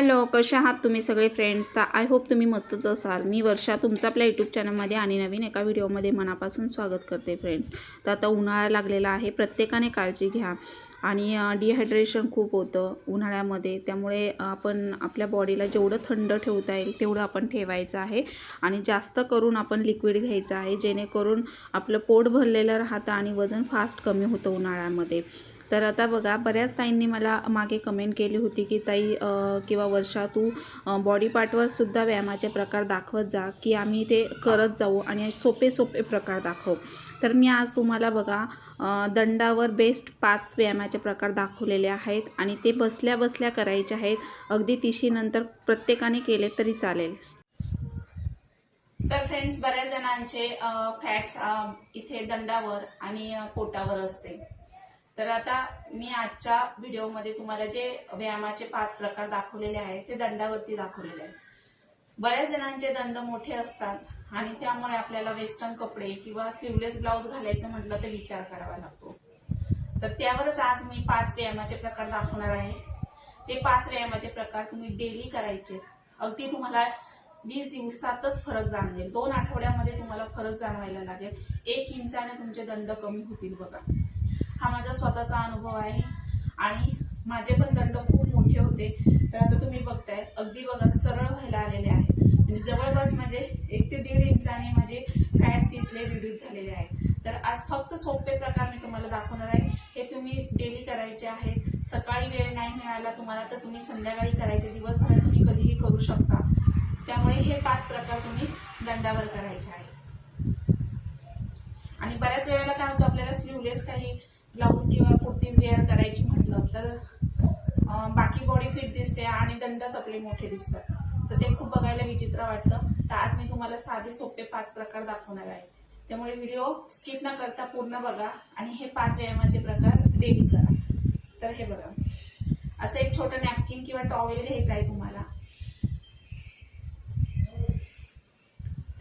Hello, कशा आहात तुम्ही सगळे फ्रेंड्स? तर आय होप तुम्ही मस्तच असाल. मी वर्षा तुमचं आपल्या यूट्यूब चॅनलमध्ये आणि नवीन एका व्हिडिओमध्ये मनापासून स्वागत करते फ्रेंड्स. तर आता उन्हाळा लागलेला आहे, प्रत्येकाने काळजी घ्या. आणि डिहायड्रेशन खूप होतं उन्हाळ्यामध्ये, त्यामुळे आपण आपल्या बॉडीला जेवढं थंड ठेवता येईल तेवढं आपण ठेवायचं आहे. आणि जास्त करून आपण लिक्विड घ्यायचं आहे, जेणेकरून आपलं पोट भरलेलं राहतं आणि वजन फास्ट कमी होतं उन्हाळ्यामध्ये. तर आता बघा, बऱ्याच ताईंनी मला मागे कमेंट केली होती की ताई किंवा वर्षा, तू बॉडी पार्टवर सुद्धा व्यायामाचे प्रकार दाखवत जा, की आम्ही ते करत जाऊ आणि सोपे सोपे प्रकार दाखव. तर मी आज तुम्हाला बघा दंडावर बेस्ट 5 व्यायामाचे प्रकार दाखवलेले आहेत आणि ते बसल्या बसल्या करायचे आहेत. अगदी 30 नंतर प्रत्येकाने केले तरी चालेल. तर फ्रेंड्स, बऱ्याच जणांचे फॅट्स इथे दंडावर आणि पोटावर असते. तर आता मी आजच्या व्हिडिओमध्ये तुम्हाला जे व्यायामाचे 5 प्रकार दाखवलेले आहेत ते दंडावरती दाखवलेले आहेत. बऱ्याच जणांचे दंड मोठे असतात आणि त्यामुळे आपल्याला वेस्टर्न कपडे किंवा स्लीवलेस ब्लाउज घालायचं म्हटलं तर विचार करावा लागतो. तर त्यावरच आज मी 5 व्यायामाचे प्रकार दाखवणार आहे. ते 5 व्यायामाचे प्रकार तुम्ही डेली करायचे. अगदी तुम्हाला 20 दिवसातच फरक जाणवेल. 2 आठवड्यामध्ये तुम्हाला फरक जाणवायला लागेल. 1 इंचाने तुमचे दंड कमी होतील बघा. हा माझा स्वतःचा अनुभव आहे आणि माझे पण दंड खूप मोठे होते. तर आता तुम्ही बघताय, अगदी बघा सरळ व्हायला आलेले आहेत. म्हणजे जवळपास माझे 1 ते 1.5 इंचाने माझे फॅट्स इथले रिड्यूस झालेले आहेत. तर आज फक्त सोपे प्रकार मी तुम्हाला दाखवणार आहे. हे तुम्ही डेली करायचे आहेत. सकाळी वेळ नाही मिळाला तुम्हाला तर तुम्ही संध्याकाळी करायचे. दिवसभरात तुम्ही कधीही करू शकता. त्यामुळे हे 5 प्रकार तुम्ही दंडावर करायचे आहेत. आणि बऱ्याच वेळेला काय होतं, आपल्याला स्लीवलेस काही ब्लाऊज किंवा कुर्तीज वेअर करायची म्हटलं तर बाकी बॉडी फिट दिसते आणि दंडच आपले मोठे दिसतात. तर ते खूप बघायला विचित्र वाटतं. तर आज मी तुम्हाला साधे सोपे 5 प्रकार दाखवणार आहे. त्यामुळे व्हिडिओ स्किप न करता पूर्ण बघा आणि हे 5 व्यायामाचे प्रकार डेली करा. तर हे बघा, असं एक छोटं नॅपकिन किंवा टॉवेल घ्यायचं आहे तुम्हाला.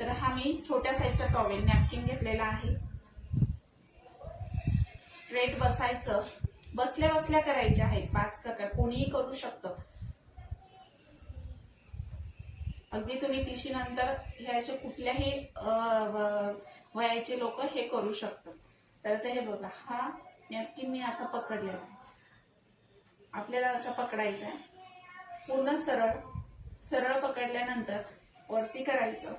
तर हा मी छोट्या साईजचा टॉवेल नॅपकिन घेतलेला आहे. स्ट्रेट बसायचं. बसल्या बसल्या करायचे आहेत 5 प्रकार. कोणीही करू शकतं. अगदी तुम्ही 30 नंतर हे असे कुठल्याही वयाचे लोक हे करू शकतात. तर आता हे बघा, हा नॅपकिन मी असा पकडलेला आहे. आपल्याला असा पकडायचा आहे. पूर्ण सरळ सरळ पकडल्यानंतर वरती करायचं.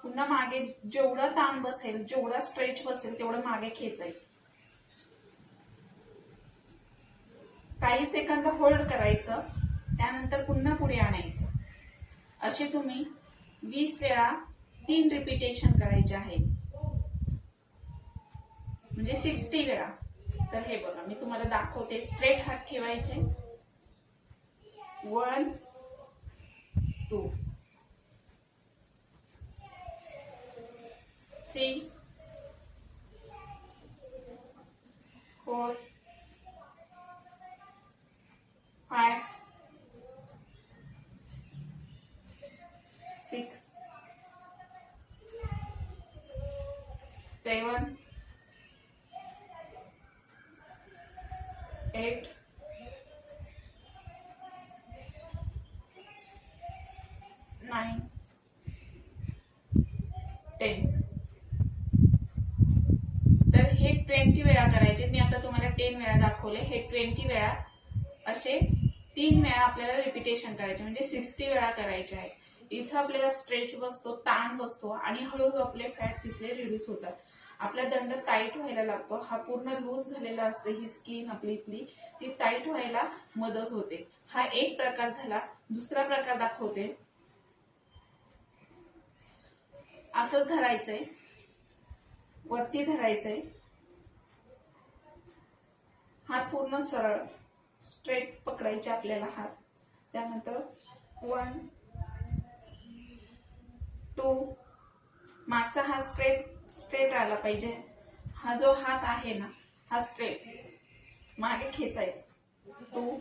पुन्हा मागे जेवढा ताण बसेल, जेवढा स्ट्रेच बसेल तेवढं मागे खेचायचं. काही सेकंद होल्ड करायचं. त्यानंतर पुन्हा पुढे आणायचं. असे तुम्ही 20 वेळा 3 रिपिटेशन करायचे आहेत, म्हणजे 60 वेळा. तर हे बघा, मी तुम्हाला दाखवते. स्ट्रेट हात ठेवायचे. 1 2 3 4 5 6 7 8 9 10. तर हे 20 वेळा करायचे. मी आता तुम्हाला 10 वेळा दाखवले. हे 20 वेळा असे 3 वेळा आपल्याला रिपिटेशन करायचे, म्हणजे 60 वेळा करायचे आहे. इथं आपल्याला स्ट्रेच बसतो, ताण बसतो आणि हळूहळू आपले फॅट्स इथले रिड्यूस होतात. आपला दंड टाईट व्हायला लागतो. हा पूर्ण लूज झालेला असते. ही स्किन आपली इथली ती टाईट व्हायला मदत होते. हा एक प्रकार झाला. दुसरा प्रकार दाखवते. असं धरायचंय, वरती धरायचंय. हात पूर्ण सरळ स्ट्रेट पकडायचे आपल्याला हात. त्यानंतर 1 2 मागचा हात स्ट्रेट आला पाहिजे. हा जो हात आहे ना, हा स्ट्रेट मागे खेचायचा. 2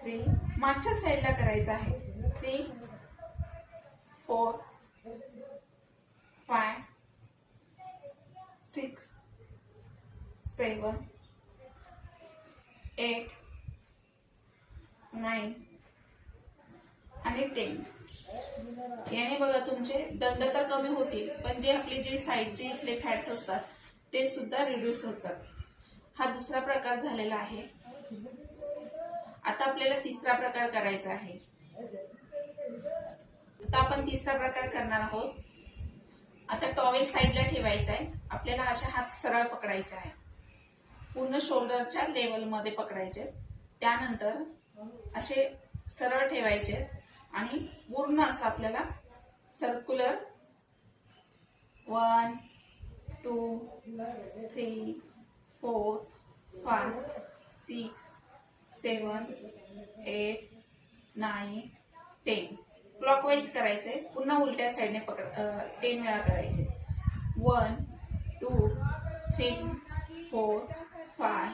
3 मागच्या साईडला करायचा आहे. 3 4 5 6 7 8 9 आणि 10. याने बघा तुमचे दंड तर कमी होतील, पण जे आपले जे साईडचे इथले फॅट्स असतात ते सुद्धा रिड्यूस होतात. हा दुसरा प्रकार झालेला आहे. आता आपल्याला तिसरा प्रकार करायचा आहे. आता आपण तिसरा प्रकार करणार आहोत. आता टॉवेल साईडला ठेवायचा आहे. आपल्याला असे हात सरळ पकडायचे आहे, पूर्ण शोल्डरच्या लेवल मध्ये पकडायचे. त्यानंतर असे सरळ ठेवायचे आणि पूर्ण असं आपल्याला सर्क्युलर 1 2 3 4 5 6 7 8 9 10 क्लॉकवाईज करायचे. पुन्हा उलट्या साईडने 10 वेळा करायचे. 1 2 3 4 5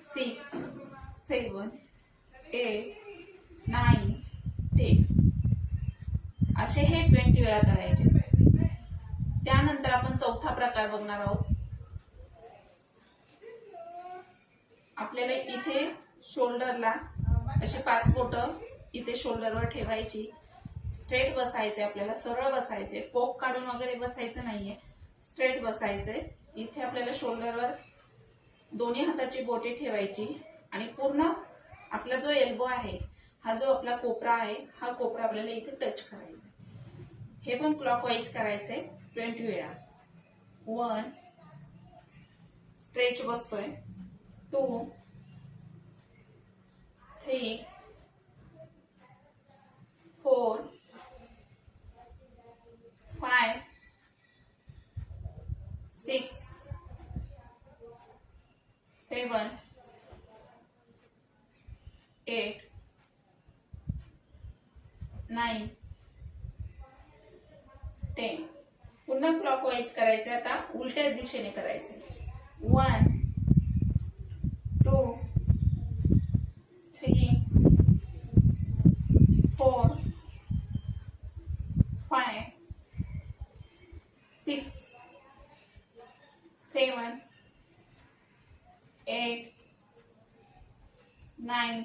6 7 8 9 10 असे हे 20 वेळा करायचे. त्यानंतर आपण चौथा प्रकार बघणार आहोत. आपल्याला इथे शोल्डरला असे 5 बोट इथे शोल्डरवर ठेवायची. स्ट्रेट बसायचे, आपल्याला सरळ बसायचे, पोक काढून वगैरे बसायचं नाहीये, स्ट्रेट बसायचे. इथे आपल्याला शोल्डरवर दोन्ही हाताची बोटे ठेवायची आणि पूर्ण आपला जो एल्बो आहे, हा जो आपला कोपरा आहे, हा कोपरा आपल्याला इथे टच करायचा. हे पण क्लॉकवाईज करायचे 20 वेळा. 1 स्ट्रेच बसतोय, 2 3 4 5 6 7 8 9 10 पुन्हा क्लॉकवाईज करायचे. आता उलट्या दिशेने करायचे. 1 2 3 4 5 6 7 8 9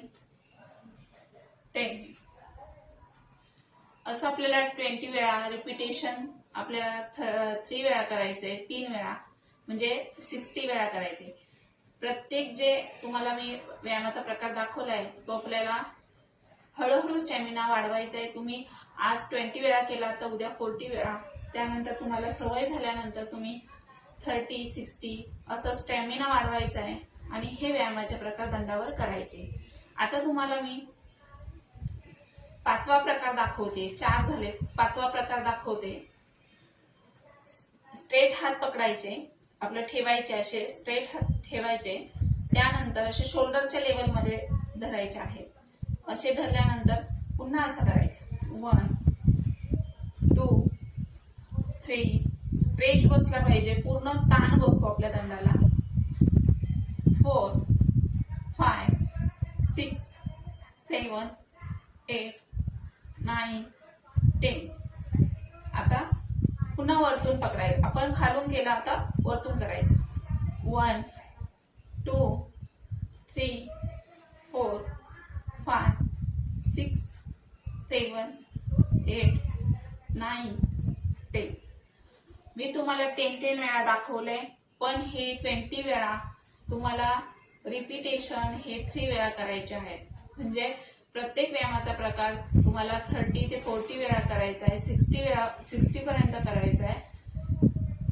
10 असं आपल्याला 20 वेळा रिपीटेशन आपल्याला 3 वेळा करायचे, 3 वेळा म्हणजे 60 वेळा करायचे. प्रत्येक जे तुम्हाला मी व्यायामाचा प्रकार दाखवलाय तो आपल्याला हळूहळू स्टॅमिना वाढवायचा आहे. तुम्ही आज 20 वेळा केला तर उद्या 40 वेळा, त्यानंतर तुम्हाला सवय झाल्यानंतर तुम्ही 30 60 असं स्टॅमिना वाढवायचा आहे आणि हे व्यायामाचे प्रकार दंडावर करायचे. आता तुम्हाला मी 5वा प्रकार दाखवते. 4 झाले, 5वा प्रकार दाखवते. स्ट्रेट हात पकडायचे, आपलं ठेवायचे, असे स्ट्रेट हात ठेवायचे. त्यानंतर असे शोल्डरच्या लेवल मध्ये धरायचे आहेत. असे धरल्यानंतर पुन्हा असं करायचं. 1 2 3 स्ट्रेच बसला पाहिजे, पूर्ण ताण बसतो आपल्या दंडाला. 4 5 6 7 8 9 10 आता पुन्हा वरतून पकडायचं. आपण खालून केला, आता वरतून करायचं. 1 2 3 4 5 6 7 8 9 10 मी तुम्हाला 10 वेळा दाखवलंय, पण हे 20 वेळा तुम्हाला रिपीटेशन हे 3 वेळा करायचे आहेत. म्हणजे प्रत्येक व्यायामाचा प्रकार तुम्हाला 30 ते 40 वेळा करायचा आहे, 60 पर्यंत करायचा आहे.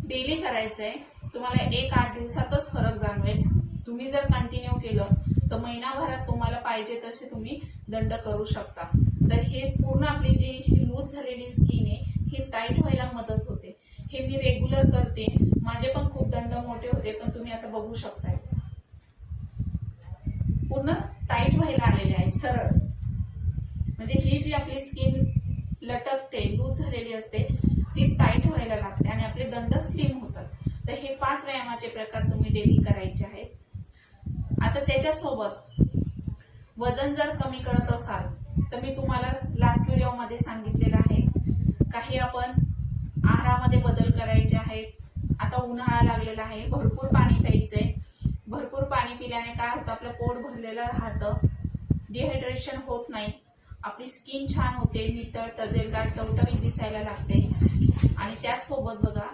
डेली करायचं आहे. तुम्हाला 1-8 दिवसातच फरक जाणवेल. तुम्ही जर कंटिन्यू केलं तर महिनाभरात तुम्हाला पाहिजे तसे तुम्ही दंड करू शकता. तर हे पूर्ण आपली जी लूज झालेली स्किन आहे ही टाईट व्हायला मदत होते. हे मी रेग्युलर करते. माझे पण खूप दंड मोठे होते, पण तुम्ही आता बघू शकताय पूर्ण टाईट व्हायला आलेले आहे, सरळ. म्हणजे ही जी आपली स्किन लटकते, लूज झालेली असते, ती टाईट व्हायला लागते आणि आपले दंड स्लिम होतात. तर हे 5 व्यायामाचे प्रकार तुम्ही डेली करायचे आहेत. आता त्याच्यासोबत वजन जर कमी करत असाल तर मी तुम्हाला लास्ट व्हिडिओ मध्ये सांगितलेलं आहे, काही आपण आहारामध्ये बदल करायचे आहेत. आता उन्हाळा लागलेला आहे, भरपूर पाणी प्यायचंय. भरपूर पाणी पिल्याने काय होतं, आपलं पोट भरलेलं राहतं, डिहायड्रेशन होत नाही आपली स्किन छान होते, नितळ तजेलदार टवटवीत दिसायला लागते. आणि त्याचसोबत बघा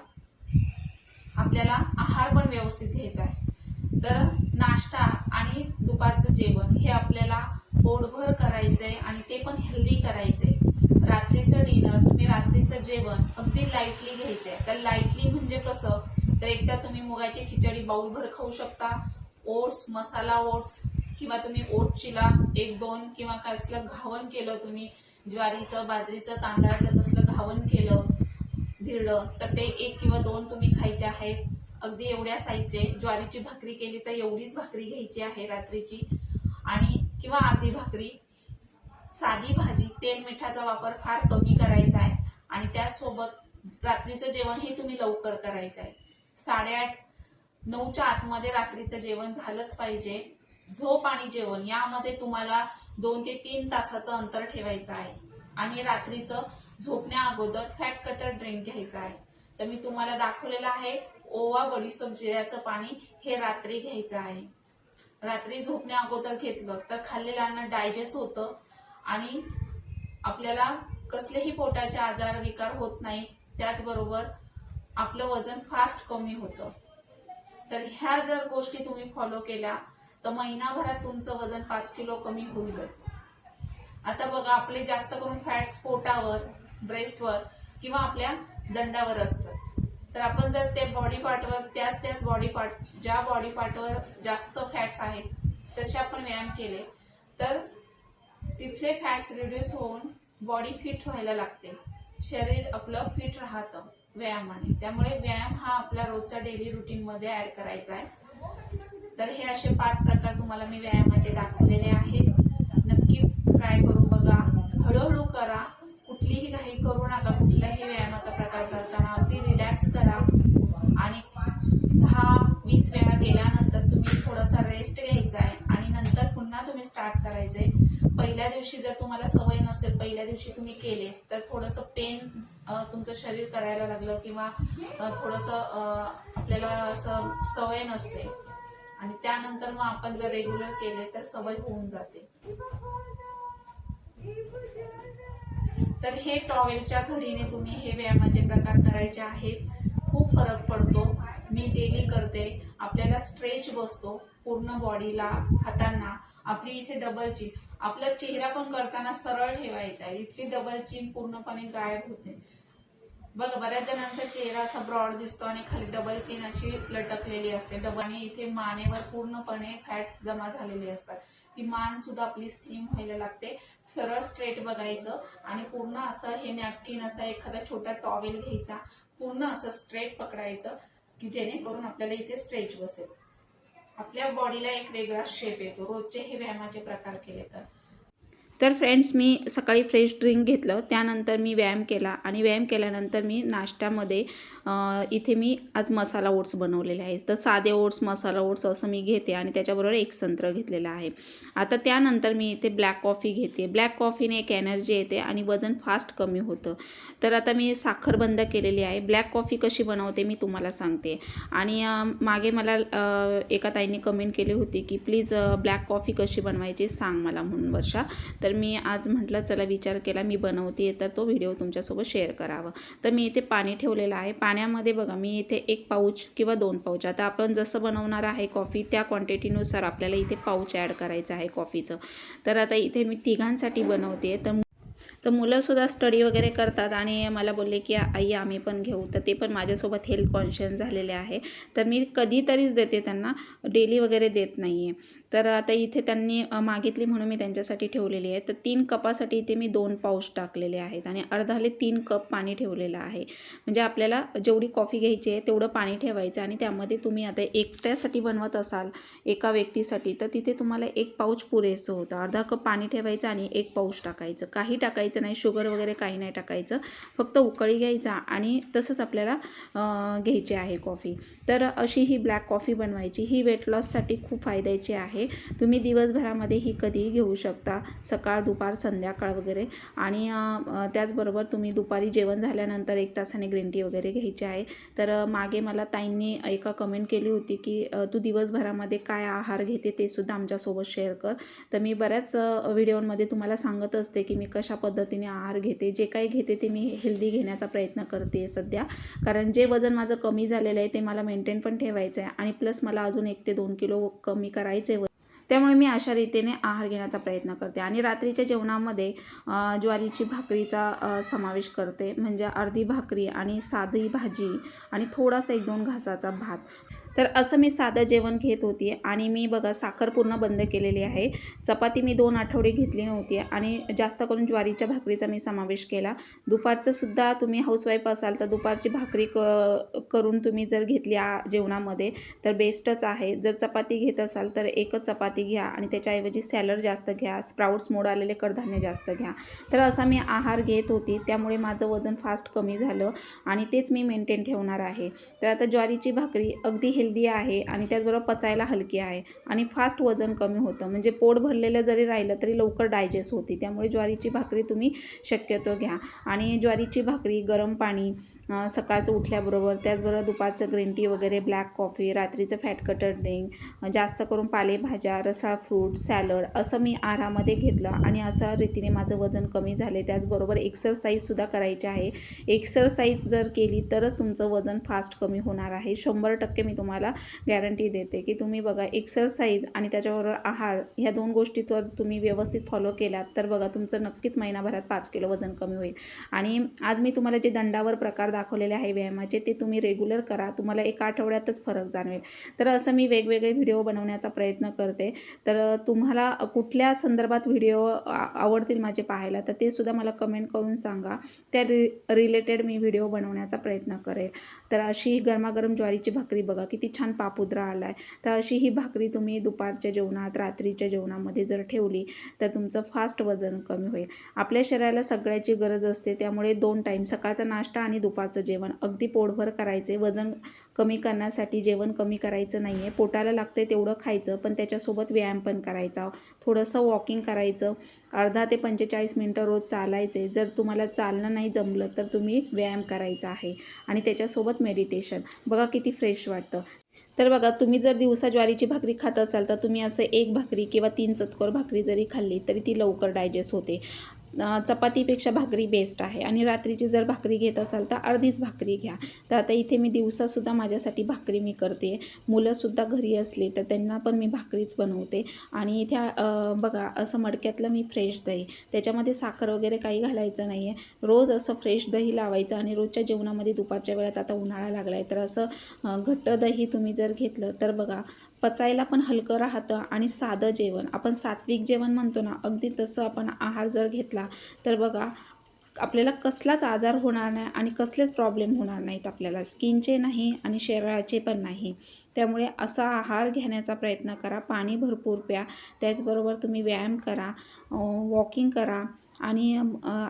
आपल्याला आहार पण व्यवस्थित घ्यायचा आहे. तर नाश्ता आणि दुपारचं जेवण हे आपल्याला पोटभर करायचंय आणि ते पण हेल्दी करायचंय. रात्रीचं डिनर तुम्ही रात्रीचं जेवण अगदी लाईटली घ्यायचंय. तर लाईटली म्हणजे कसं, तर एकदा तुम्ही मुगाची खिचडी बाउलभर खाऊ शकता, ओट्स, मसाला ओट्स, किंवा तुम्ही ओटचीला 1-2 किंवा कसलं घावन केलं, तुम्ही ज्वारीचं, बाजरीचं, तांदळाचं कसलं घावन केलं धिरडं, तर ते 1 किंवा 2 तुम्ही खायचे आहेत. अगदी एवढ्या साईजचे. ज्वारीची भाकरी केली तर एवढीच भाकरी घ्यायची आहे रात्रीची, आणि किंवा अर्धी भाकरी. साधी भाजी, तेल मिठाचा वापर फार कमी करायचा आहे. आणि त्यासोबत रात्रीचं जेवण हे तुम्ही लवकर करायचं आहे. 8:30-9च्या आतमध्ये रात्रीचं जेवण झालंच पाहिजे. झोप आणि जेवण यामध्ये तुम्हाला 2 ते 3 तासाचं अंतर ठेवायचं आहे. आणि रात्रीचं झोपण्या अगोदर फॅट कटर ड्रिंक घ्यायचं आहे. तर मी तुम्हाला दाखवलेलं आहे ओवा, बडीशोप, जिऱ्याचं पाणी हे रात्री घ्यायचं आहे. रात्री झोपण्या अगोदर घेतलं तर खाल्लेलं अन्न डायजेस्ट होतं आणि आपल्याला कसलेही पोटाचे आजार विकार होत नाही. त्याचबरोबर आपलं वजन फास्ट कमी होतं. तर ह्या जर गोष्टी तुम्ही फॉलो केल्या तर महिनाभरात तुमचं वजन 5 किलो कमी होईलच. आता बघा आपले जास्त करून फॅट्स पोटावर, ब्रेस्टवर किंवा आपल्या दंडावर असतात. तर आपण जर ते बॉडी पार्टवर त्याच बॉडी पार्ट, ज्या बॉडी पार्टवर जास्त फॅट्स आहेत तसे आपण व्यायाम केले तर तिथले फॅट्स रिड्यूस होऊन बॉडी फिट व्हायला लागते. शरीर आपलं फिट राहतं व्यायामाने. त्यामुळे व्यायाम हा आपला रोजचा डेली रुटीन मध्ये ऍड करायचा आहे. तर हे असे 5 प्रकार तुम्हाला मी व्यायामाचे दाखवलेले आहेत. नक्की ट्राय करून बघा. हळूहळू करा, कुठलीही घाई करू नका. कुठलाही व्यायामाचा प्रकार करताना अगदी रिलॅक्स करा आणि 10-20 वेळा केल्यानंतर तुम्ही थोडासा रेस्ट घ्यायचा आहे आणि नंतर पुन्हा तुम्ही स्टार्ट करायचंय. पहिल्या दिवशी जर तुम्हाला सवय नसेल, पहिल्या दिवशी तुम्ही केले तर थोडंसं पेन तुमचं शरीर करायला लागलं किंवा थोडंसं आपल्याला असं सवय नसते आणि त्यानंतर मग आपण जर रेग्युलर केले तर सवय होऊन जाते. तर हे टॉवेलच्या घडीने तुम्ही हे व्यायामाचे प्रकार करायचे आहेत. खूप फरक पडतो. मी डेली करते. आपल्याला स्ट्रेच बसतो पूर्ण बॉडीला, हातांना. आपली इथे डबल चीन, आपला चेहरा पण करताना सरळ ठेवायचा आहे. इथली डबल चीन पूर्णपणे गायब होते. बघा बऱ्याच जणांचा चेहरा असा ब्रॉड दिसतो आणि खाली डबल चीन अशी लटकलेली असते. आणि इथे मानेवर पूर्णपणे फॅट्स जमा झालेले असतात. ती मान सुद्धा आपली स्लिम व्हायला लागते. सरळ स्ट्रेट बघायचं आणि पूर्ण असं हे नॅपकिन, असा एखादा छोटा टॉवेल घ्यायचा, पूर्ण असं स्ट्रेट पकडायचं की जेणेकरून आपल्याला इथे स्ट्रेच बसेल. आपल्या बॉडीला एक वेगळा शेप येतो रोजचे हे व्यायामाचे प्रकार केले तर. तर फ्रेंड्स, मी सकाळी फ्रेश ड्रिंक घेतलं, त्यानंतर मी व्यायाम केला आणि व्यायाम केल्यानंतर मी नाश्त्यामध्ये इथे मी आज मसाला ओट्स बनवलेले आहेत. तर साधे ओट्स, मसाला ओट्स असं मी घेते आणि त्याच्याबरोबर एक संत्र घेतलेला आहे. आता त्यानंतर मी इथे ब्लॅक कॉफी घेते. ब्लॅक कॉफीने एक एनर्जी येते आणि वजन फास्ट कमी होतं. तर आता मी साखर बंद केलेली आहे. ब्लॅक कॉफी कशी बनवते मी तुम्हाला सांगते. आणि मागे मला एका ताईंनी कमेंट केली होती की प्लीज ब्लॅक कॉफी कशी बनवायची सांग मला म्हणून वर्षा. तर मी आज म्हटलं चला विचार केला मी बनवते तर तो व्हिडिओ तुमच्यासोबत शेअर करावा. तर मी इथे पाणी ठेवलेलं आहे. पाण्यामध्ये बघा मी इथे 1 पाऊच किंवा 2 पाऊच, आता आपण जसं बनवणार आहे कॉफी त्या क्वांटिटीनुसार आपल्याला इथे पाऊच ॲड करायचं आहे कॉफीचं. तर आता इथे मी तिघांसाठी बनवते. तर मुलंसुद्धा स्टडी वगैरे करतात आणि मला बोलले की आई आम्ही पण घेऊ. तर ते पण माझ्यासोबत हेल्थ कॉन्शियस झालेले आहे. तर मी कधीतरीच देते त्यांना, डेली वगैरे देत नाही आहे. तर आता इथे त्यांनी मागितली म्हणून मी त्यांच्यासाठी ठेवलेली आहे. तर 3 कपासाठी इथे मी 2 पाऊच टाकलेले आहेत आणि अर्धाले 3 कप पाणी ठेवलेलं आहे. म्हणजे आपल्याला जेवढी कॉफी घ्यायची आहे तेवढं पाणी ठेवायचं आणि त्यामध्ये तुम्ही आता एकट्यासाठी बनवत असाल एका व्यक्तीसाठी तर तिथे तुम्हाला 1 पाऊच पुरेसं होतं. अर्धा कप पाणी ठेवायचं आणि 1 पाऊच टाकायचं. काही टाकायचं नाही, शुगर वगैरे काही नाही टाकायचं. फक्त उकळी घ्यायचा आणि तसंच आपल्याला घ्यायची आहे कॉफी. तर अशी ही ब्लॅक कॉफी बनवायची. ही वेट लॉससाठी खूप फायद्याची आहे. आहे. तुम्ही दिवसभरामध्येही कधीही घेऊ शकता, सकाळ, दुपार, संध्याकाळ वगैरे. आणि त्याचबरोबर तुम्ही दुपारी जेवण झाल्यानंतर 1 तासाने ग्रीन टी वगैरे घ्यायची आहे. तर मागे मला ताईंनी एका कमेंट केली होती की तू दिवसभरामध्ये काय आहार घेते ते सुद्धा आमच्यासोबत शेअर कर. तर मी बऱ्याच व्हिडिओमध्ये तुम्हाला सांगत असते की मी कशा पद्धतीने आहार घेते. जे काही घेते ते मी हेल्दी घेण्याचा प्रयत्न करते सध्या, कारण जे वजन माझं कमी झालेलं आहे ते मला मेंटेन पण ठेवायचं आहे आणि प्लस मला अजून 1 ते 2 किलो कमी करायचे आहे. त्यामुळे मी अशा रीतीने आहार घेण्याचा प्रयत्न करते. आणि रात्रीच्या जेवणामध्ये ज्वारीची भाकरीचा समावेश करते, म्हणजे अर्धी भाकरी आणि साधी भाजी आणि थोडासा 1-2 घासाचा भात. तर असं मी साधं जेवण घेत होती. आणि मी बघा साखर पूर्ण बंद केलेली आहे. चपाती मी 2 आठवडे घेतली नव्हती आणि जास्त करून ज्वारीच्या भाकरीचा मी समावेश केला. दुपारचं सुद्धा तुम्ही हाऊसवाईफ असाल तर दुपारची भाकरी करून तुम्ही जर घेतली जेवणामध्ये तर बेस्टच आहे. जर चपाती घेत असाल तर एकच चपाती घ्या आणि त्याच्याऐवजी सॅलड जास्त घ्या, स्प्राउट्स मोड आलेले कडधान्य जास्त घ्या. तर असा मी आहार घेत होती, त्यामुळे माझं वजन फास्ट कमी झालं आणि तेच मी मेंटेन ठेवणार आहे. तर आता ज्वारीची भाकरी अगदी हेल्दी आहे आणि त्याचबरोबर पचायला हलकी आहे आणि फास्ट वजन कमी होतं, म्हणजे पोट भरलेलं जरी राहिलं तरी लवकर डायजेस्ट होती. त्यामुळे ज्वारीची भाकरी तुम्ही शक्यतो घ्या. आणि ज्वारीची भाकरी, गरम पाणी सकाळचं उठल्याबरोबर, त्याचबरोबर दुपारचं ग्रीन टी वगैरे, ब्लॅक कॉफी, रात्रीचं फॅट कटर ड्रिंक, जास्त करून पालेभाज्या, रसाळ फ्रूट, सॅलड असं मी आहारामध्ये घेतलं आणि अशा रीतीने माझं वजन कमी झाले. त्याचबरोबर एक्सरसाइजसुद्धा करायची आहे. एक्सरसाइज जर केली तरच तुमचं वजन फास्ट कमी होणार आहे. 100% मी तुम्हाला गॅरंटी देते की तुम्ही बघा एक्सरसाइज आणि त्याच्याबरोबर आहार ह्या 2 गोष्टी तर तुम्ही व्यवस्थित फॉलो केलात तर बघा तुमचं नक्कीच महिनाभरात 5 किलो वजन कमी होईल. आणि आज मी तुम्हाला जे दंडावर प्रकार दाखवलेले आहे व्यायामाचे ते तुम्ही रेग्युलर करा, तुम्हाला 1 आठवड्यातच फरक जाणवेल. तर असं मी वेगवेगळे व्हिडिओ बनवण्याचा प्रयत्न करते. तर तुम्हाला कुठल्या संदर्भात व्हिडिओ आवडतील माझे पाहायला तर ते सुद्धा मला कमेंट करून सांगा, त्या रिलेटेड मी व्हिडिओ बनवण्याचा प्रयत्न करेल. तर अशी गरमागरम ज्वारीची भाकरी बघा किती छान पापुद्रा आला आहे. तर अशी ही भाकरी तुम्ही दुपारच्या जेवणात, रात्रीच्या जेवणामध्ये जर ठेवली तर तुमचं फास्ट वजन कमी होईल. आपल्या शरीराला सगळ्याची गरज असते, त्यामुळे 2 टाईम सकाळचा नाश्ता आणि दुपारचं जेवण अगदी पोटभर करायचे. वजन कमी करण्यासाठी जेवण कमी करायचं नाही आहे, पोटाला लागते तेवढं खायचं, पण त्याच्यासोबत व्यायाम पण करायचा. थोडंसं वॉकिंग करायचं, 30 ते 45 मिनटं रोज चालायचे. जर तुम्हाला चालणं नाही जमलं तर तुम्ही व्यायाम करायचा आहे आणि त्याच्यासोबत मेडिटेशन. बघा किती फ्रेश वाटतं. तर बघा तुम्ही जर दिवसा ज्वारीची भाकरी खात असाल तर तुम्ही असं 1 भाकरी किंवा 3 चतकोर भाकरी जरी खाल्ली तरी ती लवकर डायजेस्ट होते. चपातीपेक्षा भाकरी बेस्ट आहे. आणि रात्रीची जर भाकरी घेत असाल तर अर्धीच भाकरी घ्या. तर आता इथे मी दिवसासुद्धा माझ्यासाठी भाकरी मी करते. मुलंसुद्धा घरी असली तर त्यांना पण मी भाकरीच बनवते. आणि इथे बघा असं मडक्यातलं मी फ्रेश दही, त्याच्यामध्ये साखर वगैरे काही घालायचं नाही आहे. रोज असं फ्रेश दही लावायचं आणि रोजच्या जेवणामध्ये दुपारच्या वेळात आता उन्हाळा लागला आहे तर असं घट्ट दही तुम्ही जर घेतलं तर बघा पचायला पण हलकं राहतं. आणि साधं जेवण, आपण सात्विक जेवण म्हणतो ना, अगदी तसं आपण आहार जर घेतला तर बघा आपल्याला कसलाच आजार होणार नाही आणि कसलेच प्रॉब्लेम होणार नाहीत, आपल्याला स्किनचे नाही आणि शरीराचे पण नाही. त्यामुळे असा आहार घेण्याचा प्रयत्न करा. पाणी भरपूर प्या, त्याचबरोबर तुम्ही व्यायाम करा, वॉकिंग करा आणि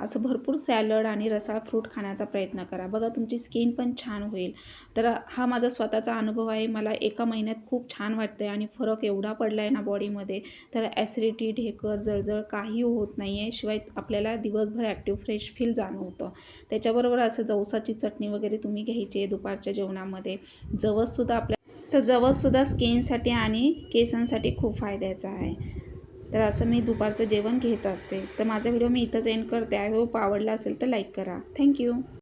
असं भरपूर सॅलड आणि रसाळ फ्रूट खाण्याचा प्रयत्न करा. बघा तुमची स्किन पण छान होईल. तर हा माझा स्वतःचा अनुभव आहे. मला 1 महिन्यात खूप छान वाटतं आहे आणि फरक एवढा पडला आहे ना बॉडीमध्ये. तर ॲसिडिटी, ढेकर, जळजळ काही होत नाही आहे. शिवाय आपल्याला दिवसभर ॲक्टिव्ह फ्रेश फील जाणवतं. त्याच्याबरोबर असं जवसाची चटणी वगैरे तुम्ही घ्यायची आहे दुपारच्या जेवणामध्ये. जवससुद्धा तर जवससुद्धा स्किनसाठी आणि केसांसाठी खूप फायद्याचं आहे. तर असं मी दुपारचं जेवण घेत असते. तर माझा व्हिडिओ मी इथंच एंड करते. आय होप आवडला असेल तर लाईक करा. थँक्यू.